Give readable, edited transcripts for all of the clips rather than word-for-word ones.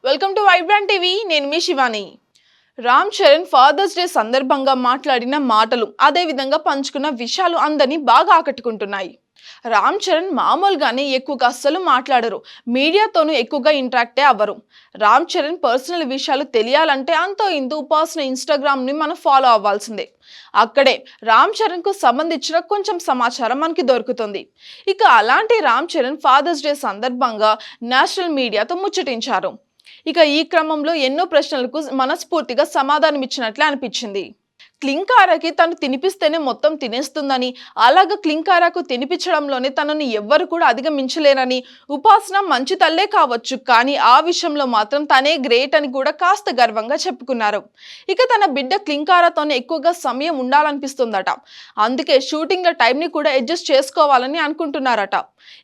Welcome to Vibrant TV. నేను మీ Shivani. Ram Charan fathers day సందర్భంగా మాట్లాడిన మాటలు, అదే విధంగా పంచుకున్న విషయాలు అందరినీ బాగా ఆకట్టుకుంటున్నాయి. రామ్ చరణ్ మామూలుగానే ఎక్కువగా అస్సలు మాట్లాడరు, మీడియాతోనూ ఎక్కువగా ఇంటరాక్టే అవ్వరు. రామ్ చరణ్ పర్సనల్ విషయాలు తెలియాలంటే అంతో ఇంతో పర్సనల్ ఇన్స్టాగ్రామ్ని మనం ఫాలో అవ్వాల్సిందే. అక్కడే రామ్ చరణ్కు సంబంధించిన కొంచెం సమాచారం మనకి దొరుకుతుంది. ఇక అలాంటి రామ్ చరణ్ ఫాదర్స్ డే సందర్భంగా నేషనల్ మీడియాతో ముచ్చటించారు. ఇక ఈ క్రమంలో ఎన్నో ప్రశ్నలకు మనస్ఫూర్తిగా సమాధానం ఇచ్చినట్లే అనిపించింది. క్లింకారాకి తను తినిపిస్తేనే మొత్తం తినేస్తుందని, అలాగ క్లింకారాకు తినిపించడంలోనే తనని ఎవ్వరు కూడా అధిగమించలేరని, ఉపాసన మంచి తల్లే కావచ్చు కానీ ఆ విషయంలో మాత్రం తనే గ్రేట్ అని కూడా కాస్త గర్వంగా చెప్పుకున్నారు. ఇక తన బిడ్డ క్లింకారాతోనే ఎక్కువగా సమయం ఉండాలనిపిస్తుందట. అందుకే షూటింగ్ల టైంని కూడా అడ్జస్ట్ చేసుకోవాలని అనుకుంటున్నారట.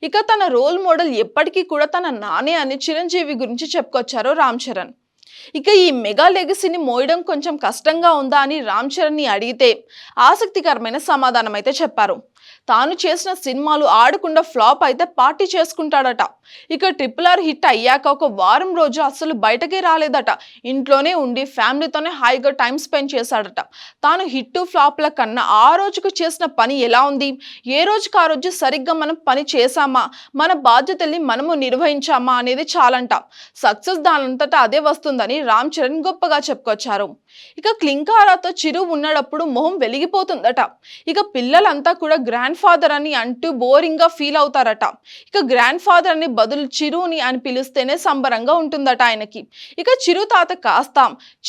ఇక తన రోల్ మోడల్ ఎప్పటికీ కూడా తన నానే అని చిరంజీవి గురించి చెప్పుకొచ్చారు రామ్ చరణ్. ఇక ఈ మెగా లెగసీని మోయడం కొంచెం కష్టంగా ఉందా అని రామ్ చరణ్ని అడిగితే ఆసక్తికరమైన సమాధానం అయితే చెప్పారు. తాను చేసిన సినిమాలు ఆడకుండా ఫ్లాప్ అయితే పార్టీ చేసుకుంటాడట. ఇక RRR హిట్ అయ్యాక ఒక వారం రోజు అసలు బయటకే రాలేదట. ఇంట్లోనే ఉండి ఫ్యామిలీతోనే హాయిగా టైం స్పెండ్ చేశాడట. తాను హిట్ ఫ్లాప్ల కన్నా ఆ రోజుకు చేసిన పని ఎలా ఉంది, ఏ రోజుకు ఆ రోజు సరిగ్గా మనం పని చేశామా, మన బాధ్యతల్ని మనము నిర్వహించామా అనేది చాలంట. సక్సెస్ దానంతటా అదే వస్తుందని రామ్ చరణ్ గొప్పగా చెప్పుకొచ్చారు. ఇక క్లింకారాతో చిరు ఉన్నప్పుడు మొహం వెలిగిపోతుందట. ఇక పిల్లలంతా కూడా గ్రాండ్ ఫాదర్ అని అంటూ బోరింగ్ గా ఫీల్ అవుతారట. ఇక గ్రాండ్ ఫాదర్ అని బదులు చిరుని అని పిలిస్తేనే సంబరంగా ఉంటుందట ఆయనకి. ఇక చిరు తాత కాస్త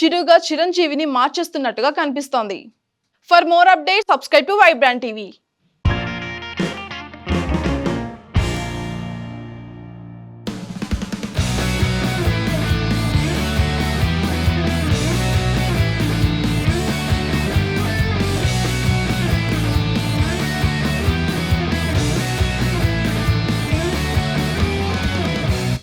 చిరుగా చిరంజీవిని మార్చేస్తున్నట్టుగా కనిపిస్తోంది. For more updates subscribe to Vibrant TV.